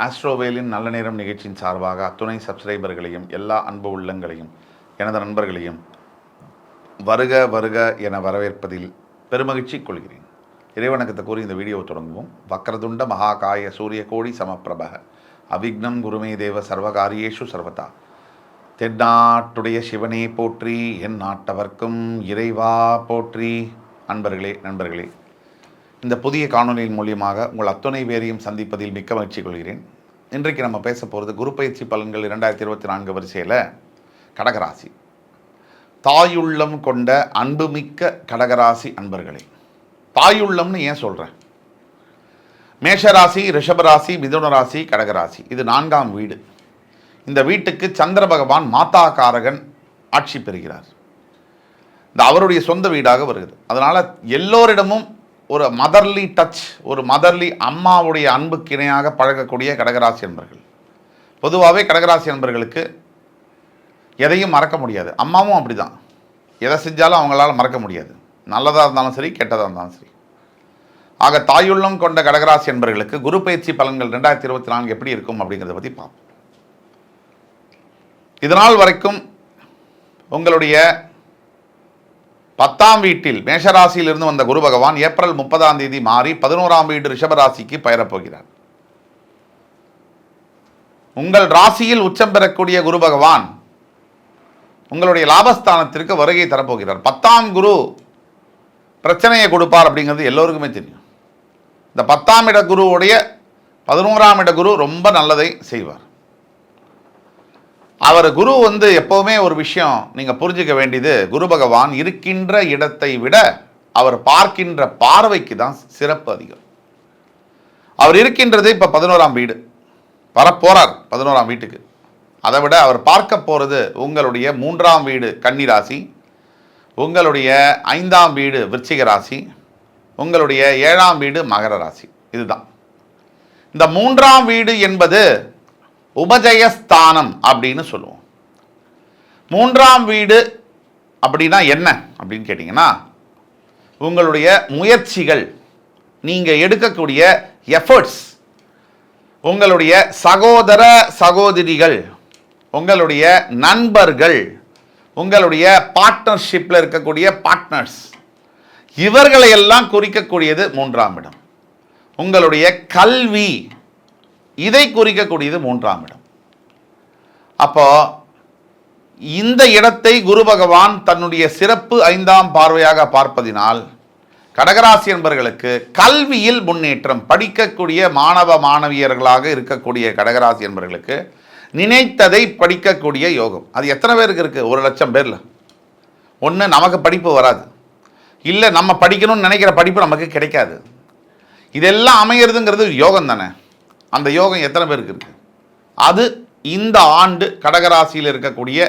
ஆஸ்ட்ரோவேலின் நல்ல நேரம் நிகழ்ச்சியின் சார்பாக அத்துணை சப்ஸ்கிரைபர்களையும் எல்லா அன்பு உள்ளங்களையும் எனது நண்பர்களையும் வருக வருக என வரவேற்பதில் பெருமகிழ்ச்சி கொள்கிறேன். இறைவணக்கத்தை கூறி இந்த வீடியோவை தொடங்குவோம். வக்ரதுண்ட மகாகாய சூரிய கோடி சமப்பிரபக அவிக்னம் குருமே தேவ சர்வகாரியேஷு சர்வதா. தென்னாட்டுடைய சிவனே போற்றி, என் நாட்டவர்க்கும் இறைவா போற்றி. நண்பர்களே, இந்த புதிய காணொலியின் மூலியமாக உங்கள் அத்துணை பேரையும் சந்திப்பதில் மிக்க மகிழ்ச்சி கொள்கிறேன். இன்றைக்கு நம்ம பேச போகிறது குரு பயிற்சி பலன்கள் 2024 வரிசையில் கடகராசி. தாயுள்ளம் கொண்ட அன்புமிக்க கடகராசி அன்பர்களே, தாயுள்ளம்னு ஏன் சொல்கிறேன்? மேஷராசி, ரிஷபராசி, மிதுன ராசி, கடகராசி, இது 4ஆம் வீடு. இந்த வீட்டுக்கு சந்திர பகவான் மாதாகாரகன் ஆட்சி பெறுகிறார். இந்த அவருடைய சொந்த வீடாக வருகிறது. அதனால் எல்லோரிடமும் ஒரு மதர்லி டச், ஒரு மதர்லி அம்மாவுடைய அன்புக்கு இணையாக பழகக்கூடிய கடகராசி அன்பர்கள். பொதுவாகவே கடகராசி அன்பர்களுக்கு எதையும் மறக்க முடியாது. அம்மாவும் அப்படி தான், எதை செஞ்சாலும் அவங்களால மறக்க முடியாது, நல்லதாக இருந்தாலும் சரி கெட்டதாக இருந்தாலும் சரி. ஆக தாயுள்ளம் கொண்ட கடகராசி அன்பர்களுக்கு குரு பயிற்சி பலன்கள் 2024 எப்படி இருக்கும் அப்படிங்கிறத பற்றி பார்ப்போம். இதனால் வரைக்கும் உங்களுடைய 10ஆம் வீட்டில் மேஷராசியிலிருந்து வந்த குரு பகவான் ஏப்ரல் 30ஆம் தேதி மாறி 11ஆம் வீடு ரிஷபராசிக்கு பெயரப்போகிறார். உங்கள் ராசியில் உச்சம் பெறக்கூடிய குரு பகவான் உங்களுடைய லாபஸ்தானத்திற்கு வருகை தரப்போகிறார். 10ஆம் குரு பிரச்சனையை கொடுப்பார் அப்படிங்கிறது எல்லோருக்குமே தெரியும். இந்த 10ஆம் இட குருவுடைய 11ஆம் இட குரு ரொம்ப நல்லதை செய்வார். அவர் குரு எப்போவுமே ஒரு விஷயம் நீங்கள் புரிஞ்சுக்க வேண்டியது, குரு பகவான் இருக்கின்ற இடத்தை விட அவர் பார்க்கின்ற பார்வைக்கு தான் சிறப்பு அதிகம். அவர் இருக்கின்றது இப்போ 11ஆம் வீடு, வரப்போறார் 11ஆம் வீட்டுக்கு. அதை விட அவர் பார்க்க போகிறது உங்களுடைய 3ஆம் வீடு கன்னி ராசி, உங்களுடைய 5ஆம் வீடு விருச்சிக ராசி, உங்களுடைய 7ஆம் வீடு மகர ராசி. இதுதான் இந்த 3ஆம் வீடு என்பது உபஜயஸ்தானம் அப்படின்னு சொல்லுவோம். 3ஆம் வீடு அப்படின்னா என்ன அப்படின்னு கேட்டிங்கன்னா, உங்களுடைய முயற்சிகள், நீங்கள் எடுக்கக்கூடிய எஃபர்ட்ஸ், உங்களுடைய சகோதர சகோதரிகள், உங்களுடைய நண்பர்கள், உங்களுடைய பார்ட்னர்ஷிப்பில் இருக்கக்கூடிய பார்ட்னர்ஸ், இவர்களையெல்லாம் குறிக்கக்கூடியது 3ஆம் இடம். உங்களுடைய கல்வி, இதை குறிக்கக்கூடியது 3ஆம் இடம். அப்போ இந்த இடத்தை குரு பகவான் தன்னுடைய சிறப்பு 5ஆம் பார்வையாக பார்ப்பதினால் கடகராசி என்பவர்களுக்கு கல்வியில் முன்னேற்றம், படிக்கக்கூடிய மாணவ மாணவியர்களாக இருக்கக்கூடிய கடகராசி என்பவர்களுக்கு நினைத்ததை படிக்கக்கூடிய யோகம். அது எத்தனை பேருக்கு இருக்குது? 1,00,000 பேரில் ஒன்று நமக்கு படிப்பு வராது, இல்லை நம்ம படிக்கணும்னு நினைக்கிற படிப்பு நமக்கு கிடைக்காது. இதெல்லாம் அமையிறதுங்கிறது யோகம் தானே. அந்த யோகம் எத்தனை பேருக்கு இருக்கு? அது இந்த ஆண்டு கடகராசியில் இருக்கக்கூடிய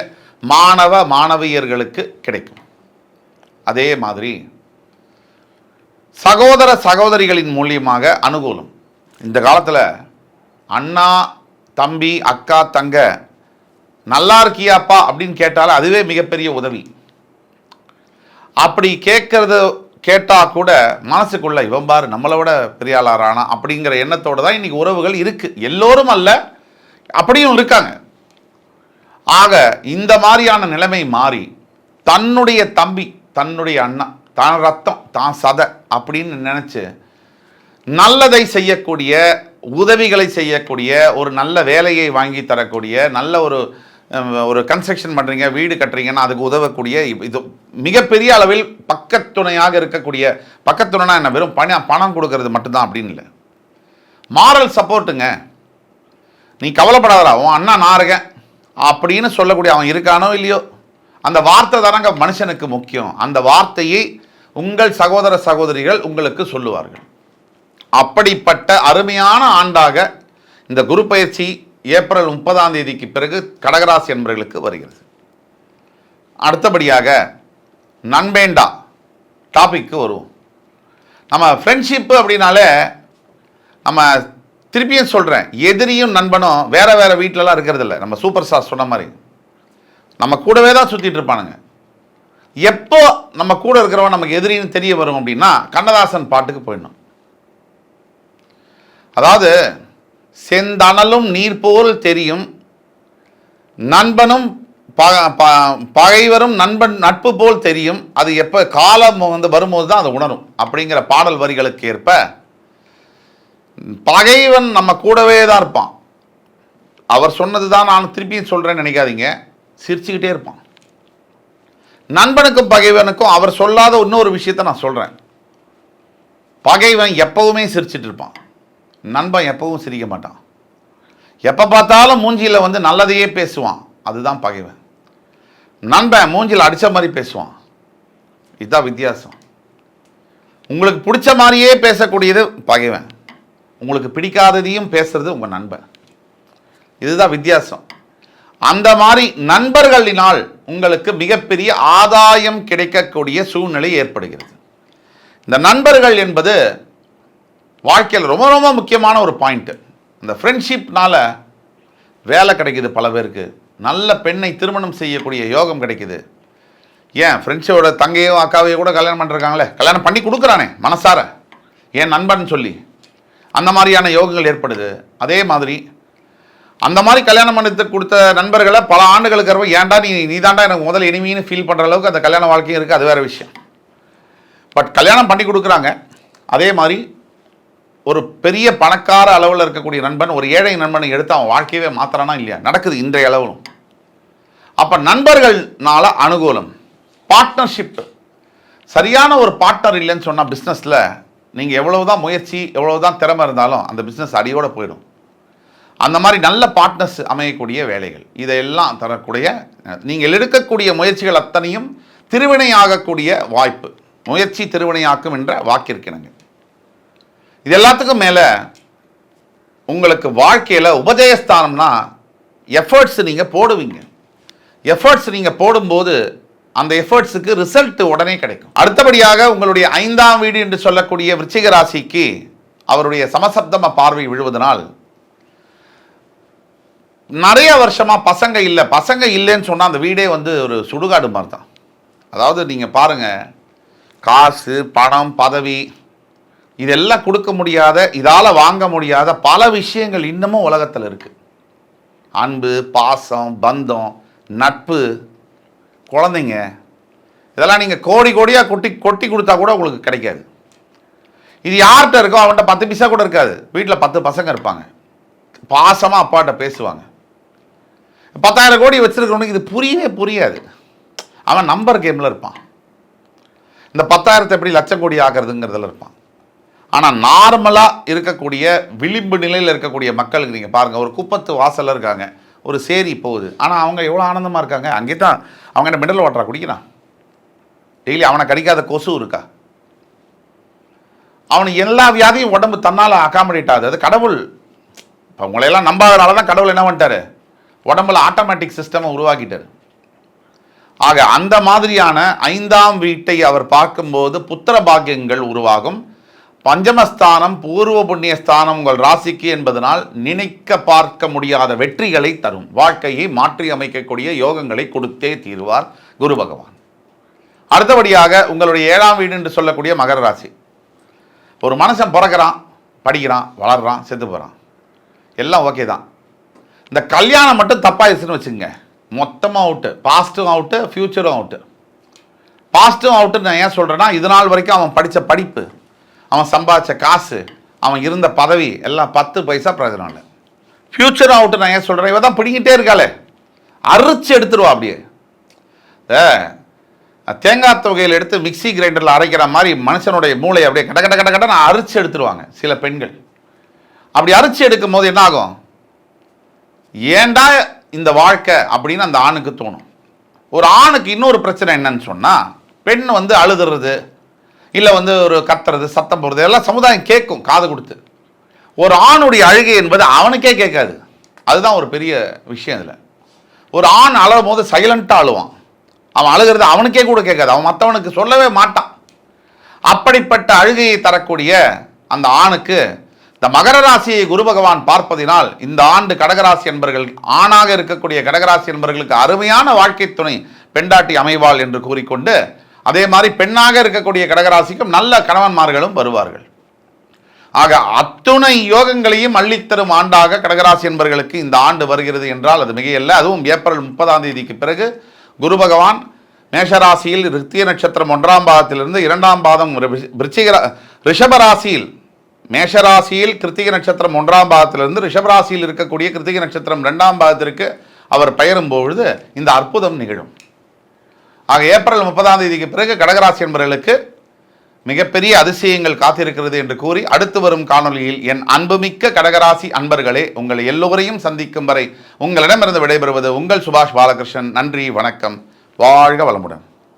மாணவ மாணவியர்களுக்கு கிடைக்கும். அதே மாதிரி சகோதர சகோதரிகளின் மூலியமாக அனுகூலம். இந்த காலத்தில் அண்ணா தம்பி அக்கா தங்க நல்லா இருக்கியாப்பா அப்படின்னு கேட்டாலும் அதுவே மிகப்பெரிய உதவி. அப்படி கேட்டால் கூட மனசுக்குள்ள இவன் பாரு நம்மளை விட பெரிய ஆளாரானா அப்படிங்கிற எண்ணத்தோடு தான் இன்றைக்கி உறவுகள் இருக்குது. எல்லோரும் அல்ல, அப்படியும் இருக்காங்க. ஆக இந்த மாதிரியான நிலைமை மாறி தன்னுடைய தம்பி, தன்னுடைய அண்ணா, தான் ரத்தம், தான் சதை அப்படின்னு நினச்சி நல்லதை செய்யக்கூடிய, உதவிகளை செய்யக்கூடிய, ஒரு நல்ல வேலையை வாங்கி தரக்கூடிய, நல்ல ஒரு கன்ஸ்ட்ரக்ஷன் பண்ணுறீங்க, வீடு கட்டுறீங்கன்னா அதுக்கு உதவக்கூடிய, இது மிகப்பெரிய அளவில் பக்கத்துணையாக இருக்கக்கூடிய. பக்கத்துணைனா என்ன, வெறும் பணம் கொடுக்கறது மட்டும்தான் அப்படின்னு இல்லை, மாரல் சப்போர்ட்டுங்க. நீ கவலைப்படாதடா, உன் அண்ணா நான் இருக்கேன் அப்படின்னு சொல்லக்கூடிய, அவன் இருக்கானோ இல்லையோ, அந்த வார்த்தை தானங்க மனுஷனுக்கு முக்கியம். அந்த வார்த்தையை உங்கள் சகோதர சகோதரிகள் உங்களுக்கு சொல்லுவார்கள். அப்படிப்பட்ட அருமையான ஆண்டாக இந்த குரு பயிற்சி ஏப்ரல் 30ஆம் தேதிக்கு பிறகு கடகராசி என்பவர்களுக்கு வருகிறது. அடுத்தபடியாக நண்பேண்டா டாபிக்கு வருவோம். நம்ம ஃப்ரெண்ட்ஷிப்பு அப்படின்னாலே, நம்ம திருப்பியும் சொல்கிறேன், எதிரியும் நண்பனும் வேற வேற வீட்டிலலாம் இருக்கிறது இல்லை. நம்ம சூப்பர் ஸ்டார் சொன்ன மாதிரி நம்ம கூடவே தான் சுற்றிட்டு இருப்பானுங்க. எப்போ நம்ம கூட இருக்கிறவன் நமக்கு எதிரின்னு தெரிய வரும் அப்படின்னா, கண்ணதாசன் பாட்டுக்கு போயிடணும். அதாவது செந்தணலும் நீர் போல் தெரியும், நண்பனும் பகைவரும் நட்பு போல் தெரியும், அது எப்போ காலம் வரும்போது தான் அதை உணரும் அப்படிங்கிற பாடல் வரிகளுக்கு ஏற்ப பகைவன் நம்ம கூடவே தான் இருப்பான். அவர் சொன்னது தான் நான் திருப்பியும் சொல்கிறேன்னு நினைக்காதீங்க, சிரிச்சுக்கிட்டே இருப்பான். நண்பனுக்கும் பகைவனுக்கும் அவர் சொல்லாத இன்னொரு விஷயத்தை நான் சொல்கிறேன். பகைவன் எப்பவுமே சிரிச்சிட்டு இருப்பான், நண்பன் எப்பவும் சிரிக்க மாட்டான். எப்போ பார்த்தாலும் மூஞ்சியில் நல்லதையே பேசுவான், அதுதான் பகைவன். நண்பன் மூஞ்சியில் அடித்த மாதிரி பேசுவான், இதுதான் வித்தியாசம். உங்களுக்கு பிடிச்ச மாதிரியே பேசக்கூடியது பகைவன், உங்களுக்கு பிடிக்காததையும் பேசுறது உங்கள் நண்பன். இதுதான் வித்தியாசம். அந்த மாதிரி நண்பர்களினால் உங்களுக்கு மிகப்பெரிய ஆதாயம் கிடைக்கக்கூடிய சூழ்நிலை ஏற்படுகிறது. இந்த நண்பர்கள் என்பது வாழ்க்கையில் ரொம்ப ரொம்ப முக்கியமான ஒரு பாயிண்ட்டு. இந்த ஃப்ரெண்ட்ஷிப்னால வேலை கிடைக்குது, பல பேருக்கு நல்ல பெண்ணை திருமணம் செய்யக்கூடிய யோகம் கிடைக்குது. ஏன் ஃப்ரெண்ட்ஸோட தங்கையோ அக்காவையோ கூட கல்யாணம் பண்ணிருக்காங்களே, கல்யாணம் பண்ணி கொடுக்குறானே மனசார, ஏன் நண்பன் சொல்லி அந்த மாதிரியான யோகங்கள் ஏற்படுது. அதே மாதிரி அந்த மாதிரி கல்யாணம் பண்ணி கொடுத்த நண்பர்களை பல ஆண்டுகளுக்கு அப்புறம் ஏன்டா நீ தாண்டா எனக்கு முதல் இனிமைன்னு ஃபீல் பண்ணுற அளவுக்கு அந்த கல்யாண வாழ்க்கையும் இருக்குது, அது வேறு விஷயம். பட் கல்யாணம் பண்ணி கொடுக்குறாங்க. அதே மாதிரி ஒரு பெரிய பணக்கார அளவில் இருக்கக்கூடிய நண்பன் ஒரு ஏழை நண்பனை எடுத்து அவன் வாழ்க்கையவே மாத்திரானா இல்லையா, நடக்குது இன்றைய அளவிலும். அப்போ நண்பர்கள்னால அனுகூலம். பார்ட்னர்ஷிப், சரியான ஒரு பார்ட்னர் இல்லைன்னு சொன்னால் பிஸ்னஸில் நீங்கள் எவ்வளவுதான் முயற்சி எவ்வளவுதான் திறமை இருந்தாலும் அந்த பிஸ்னஸ் அடியோடு போயிடும். அந்த மாதிரி நல்ல பார்ட்னர்ஸ் அமையக்கூடிய வேலைகள் இதையெல்லாம் தரக்கூடிய, நீங்கள் எடுக்கக்கூடிய முயற்சிகள் அத்தனையும் திருவினையாகக்கூடிய வாய்ப்பு. முயற்சி திருவினையாக்கும் என்ற வாக்கிற்கிணங்க. இது எல்லாத்துக்கும் மேலே உங்களுக்கு வாழ்க்கையில் உபஜயஸ்தானம்னா எஃபர்ட்ஸ் நீங்கள் போடுவீங்க. எஃபர்ட்ஸ் நீங்கள் போடும்போது அந்த எஃபர்ட்ஸுக்கு ரிசல்ட் உடனே கிடைக்கும். அடுத்தபடியாக உங்களுடைய 5ஆம் வீடு என்று சொல்லக்கூடிய விருச்சிக ராசிக்கு அவருடைய சமசப்தம பார்வை விழுவதனால் நிறைய வருஷமா பசங்க இல்லைன்னு சொன்னால் அந்த வீடே ஒரு சுடுகாடு மாதிரி தான். அதாவது நீங்கள் பாருங்கள், காசு பணம் பதவி இதெல்லாம் கொடுக்க முடியாத, இதால் வாங்க முடியாத பல விஷயங்கள் இன்னமும் உலகத்தில் இருக்குது. அன்பு, பாசம், பந்தம், நட்பு, குழந்தைங்க, இதெல்லாம் நீங்கள் கோடி கோடியாக கொட்டி கொடுத்தா கூட உங்களுக்கு கிடைக்காது. இது யார்கிட்ட இருக்கோ அவன்கிட்ட 10 பைசா கூட இருக்காது. வீட்டில் 10 பசங்க இருப்பாங்க, பாசமாக அப்பாட்ட பேசுவாங்க. 10,000 கோடி வச்சுருக்கவனுக்கு இது புரியவே புரியாது. அவன் நம்பர் கேமில் இருப்பான். இந்த 10,000 எப்படி லட்சம் கோடி ஆகிறதுங்கிறதுல இருப்பான். ஆனால் நார்மலாக இருக்கக்கூடிய விளிம்பு நிலையில் இருக்கக்கூடிய மக்களுக்கு நீங்கள் பாருங்கள், ஒரு குப்பத்து வாசலில் இருக்காங்க, ஒரு சேரி போகுது, ஆனால் அவங்க எவ்வளோ ஆனந்தமாக இருக்காங்க. அங்கே தான் அவங்க மினரல் வாட்டரா குடிக்கிறான், டெய்லி அவனை கடிக்காத கொசு இருக்கா, அவனுக்கு எல்லா வியாதியும் உடம்பு தன்னால் அகாமடேட் ஆகுது. அது கடவுள். இப்போ உங்களையெல்லாம் நம்பாதனால தான் கடவுள் என்ன பண்ணிட்டாரு, உடம்புல ஆட்டோமேட்டிக் சிஸ்டமை உருவாக்கிட்டார். ஆக அந்த மாதிரியான 5ஆம் வீட்டை அவர் பார்க்கும்போது புத்திர பாக்கியங்கள் உருவாகும். பஞ்சமஸ்தானம் பூர்வ புண்ணியஸ்தானம் உங்கள் ராசிக்கு என்பதனால் நினைக்க பார்க்க முடியாத வெற்றிகளை தரும். வாழ்க்கையை மாற்றி அமைக்கக்கூடிய யோகங்களை கொடுத்தே தீர்வார் குரு பகவான். அடுத்தபடியாக உங்களுடைய 7ஆம் வீடு என்று சொல்லக்கூடிய மகர ராசி. ஒரு மனுஷன் பிறக்கிறான், படிக்கிறான், வளர்றான், செத்து போகிறான், எல்லாம் ஓகே தான். இந்த கல்யாணம் மட்டும் தப்பாயிடுச்சுன்னு வச்சுங்க, மொத்தமாக அவுட்டு. பாஸ்ட்டும் அவுட்டு, ஃப்யூச்சரும் அவுட்டு. பாஸ்ட்டும் அவுட்டு நான் ஏன் சொல்கிறேன்னா, இது நாள் வரைக்கும் அவன் படித்த படிப்பு, அவன் சம்பாதிச்ச காசு, அவன் இருந்த பதவி எல்லாம் 10 பைசா பிரயோஜனம் இல்லை. ஃப்யூச்சரும் அவுட்டு நான் ஏன் சொல்கிறேன், இவன் தான் பிடிங்கிட்டே இருக்காளே, அரிச்சு எடுத்துருவா. அப்படியே தேங்காய் தொகையில் எடுத்து மிக்சி கிரைண்டரில் அரைக்கிற மாதிரி மனுஷனுடைய மூளையை அப்படியே கட கட கட கட நான் அரிச்சு எடுத்துருவாங்க சில பெண்கள். அப்படி அரிச்சு எடுக்கும் போது என்ன ஆகும், ஏண்டா இந்த வாழ்க்கை அப்படின்னு அந்த ஆணுக்கு தோணும். ஒரு ஆணுக்கு இன்னொரு பிரச்சனை என்னன்னு சொன்னால், பெண் அழுதுறது இல்லை ஒரு கத்துறது, சத்தம் போடுறது எல்லாம் சமுதாயம் கேட்கும் காது கொடுத்து. ஒரு ஆணுடைய அழுகை என்பது அவனுக்கே கேட்காது. அதுதான் ஒரு பெரிய விஷயம். இதில் ஒரு ஆண் அழும் போது சைலண்ட்டாக அழுவான், அவன் அழுகிறது அவனுக்கே கூட கேட்காது, அவன் மற்றவனுக்கு சொல்லவே மாட்டான். அப்படிப்பட்ட அழுகையை தரக்கூடிய அந்த ஆணுக்கு இந்த மகர ராசியை குரு பகவான் பார்ப்பதினால் இந்த ஆண்டு கடகராசி என்பர்கள், ஆணாக இருக்கக்கூடிய கடகராசி என்பவர்களுக்கு அருமையான வாழ்க்கை துணை பெண்டாட்டி அமைவாள் என்று கூறிக்கொண்டு, அதே மாதிரி பெண்ணாக இருக்கக்கூடிய கடகராசிக்கும் நல்ல கணவன்மார்களும் வருவார்கள். ஆக அத்துணை யோகங்களையும் அள்ளித்தரும் ஆண்டாக கடகராசி என்பவர்களுக்கு இந்த ஆண்டு வருகிறது என்றால் அது மிகையல்ல. அதுவும் ஏப்ரல் 30 பிறகு குரு பகவான் மேஷராசியில் ரித்திய நட்சத்திரம் 1ஆம் பாதத்திலிருந்து 2ஆம் பாதம் ரிஷபராசியில், மேஷராசியில் கிருத்திகை நட்சத்திரம் 1ஆம் பாதத்திலிருந்து ரிஷபராசியில் இருக்கக்கூடிய கிருத்திகை நட்சத்திரம் 2ஆம் பாதத்திற்கு அவர் பெயரும் பொழுது இந்த அற்புதம் நிகழும். ஆக ஏப்ரல் 30 பிறகு கடகராசி என்பவர்களுக்கு மிகப்பெரிய அதிசயங்கள் காத்திருக்கிறது என்று கூறி அடுத்து வரும் காணொலியில் என் அன்புமிக்க கடகராசி அன்பர்களே, உங்கள் எல்லோரையும் சந்திக்கும் வரை உங்களிடமிருந்து விடைபெறுவது உங்கள் சுபாஷ் பாலகிருஷ்ணன். நன்றி, வணக்கம், வாழ்க வளமுடன்.